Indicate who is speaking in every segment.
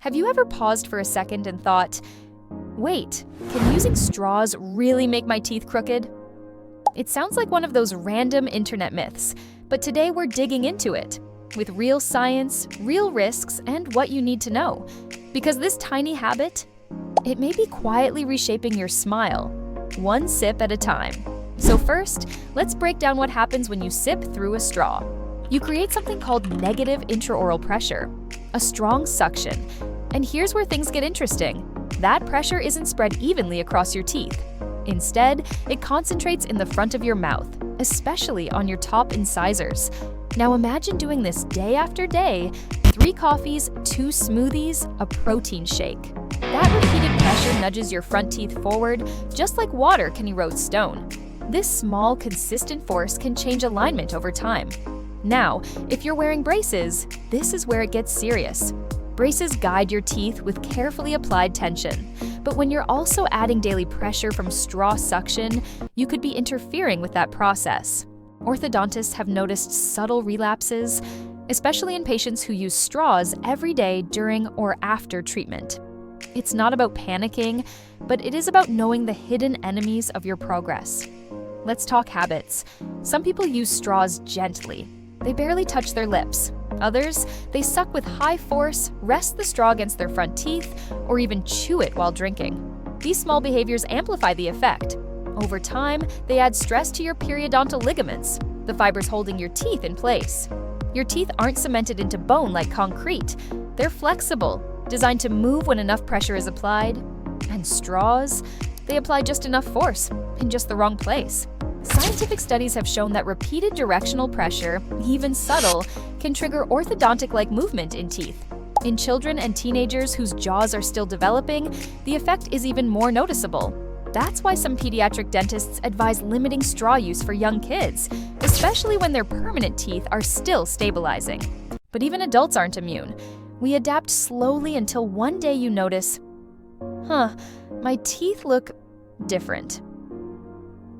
Speaker 1: Have you ever paused for a second and thought, wait, can using straws really make my teeth crooked? It sounds like one of those random internet myths, but today we're digging into it with real science, real risks, and what you need to know. Because this tiny habit, it may be quietly reshaping your smile, one sip at a time. So first, let's break down what happens when you sip through a straw. You create something called negative intraoral pressure, a strong suction. And here's where things get interesting. That pressure isn't spread evenly across your teeth. Instead, it concentrates in the front of your mouth, especially on your top incisors. Now imagine doing this day after day, 3 coffees, 2 smoothies, a protein shake. That repeated pressure nudges your front teeth forward, just like water can erode stone. This small, consistent force can change alignment over time. Now, if you're wearing braces, this is where it gets serious. Braces guide your teeth with carefully applied tension. But when you're also adding daily pressure from straw suction, you could be interfering with that process. Orthodontists have noticed subtle relapses, especially in patients who use straws every day during or after treatment. It's not about panicking, but it is about knowing the hidden enemies of your progress. Let's talk habits. Some people use straws gently. They barely touch their lips. Others, they suck with high force, rest the straw against their front teeth, or even chew it while drinking. These small behaviors amplify the effect. Over time, they add stress to your periodontal ligaments, the fibers holding your teeth in place. Your teeth aren't cemented into bone like concrete. They're flexible, designed to move when enough pressure is applied. And straws, they apply just enough force in just the wrong place. Scientific studies have shown that repeated directional pressure, even subtle, can trigger orthodontic-like movement in teeth. In children and teenagers whose jaws are still developing, the effect is even more noticeable. That's why some pediatric dentists advise limiting straw use for young kids, especially when their permanent teeth are still stabilizing. But even adults aren't immune. We adapt slowly until one day you notice, my teeth look different.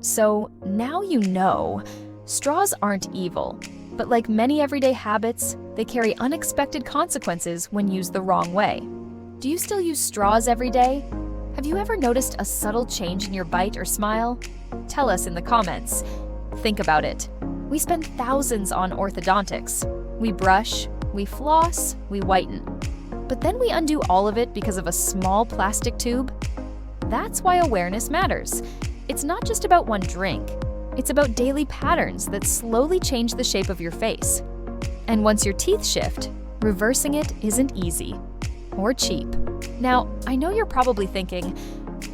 Speaker 1: So now you know, straws aren't evil, but like many everyday habits, they carry unexpected consequences when used the wrong way. Do you still use straws every day? Have you ever noticed a subtle change in your bite or smile? Tell us in the comments. Think about it. We spend thousands on orthodontics. We brush, we floss, we whiten. But then we undo all of it because of a small plastic tube? That's why awareness matters. It's not just about one drink. It's about daily patterns that slowly change the shape of your face. And once your teeth shift, reversing it isn't easy or cheap. Now, I know you're probably thinking,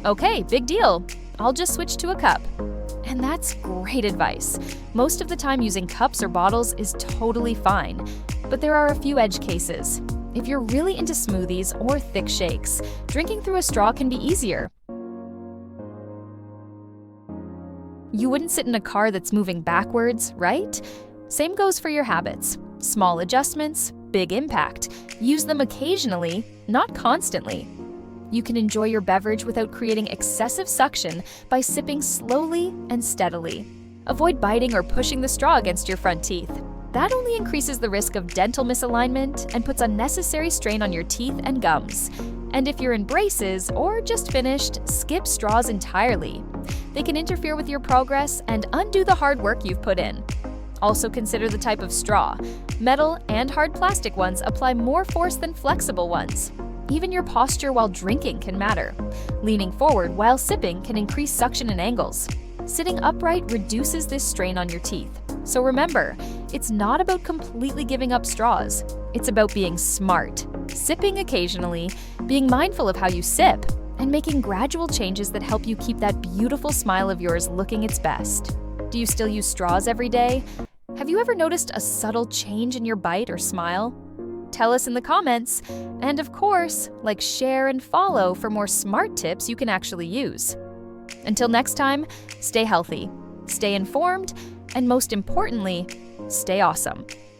Speaker 1: okay, big deal. I'll just switch to a cup. And that's great advice. Most of the time using cups or bottles is totally fine. But there are a few edge cases. If you're really into smoothies or thick shakes, drinking through a straw can be easier. You wouldn't sit in a car that's moving backwards, right? Same goes for your habits. Small adjustments, big impact. Use them occasionally, not constantly. You can enjoy your beverage without creating excessive suction by sipping slowly and steadily. Avoid biting or pushing the straw against your front teeth. That only increases the risk of dental misalignment and puts unnecessary strain on your teeth and gums. And if you're in braces or just finished, skip straws entirely. They can interfere with your progress and undo the hard work you've put in. Also consider the type of straw. Metal and hard plastic ones apply more force than flexible ones. Even your posture while drinking can matter. Leaning forward while sipping can increase suction and angles. Sitting upright reduces this strain on your teeth. So remember, it's not about completely giving up straws. It's about being smart, sipping occasionally, being mindful of how you sip, and making gradual changes that help you keep that beautiful smile of yours looking its best. Do you still use straws every day? Have you ever noticed a subtle change in your bite or smile? Tell us in the comments. And of course, share and follow for more smart tips you can actually use. Until next time, stay healthy, stay informed, and most importantly, stay awesome.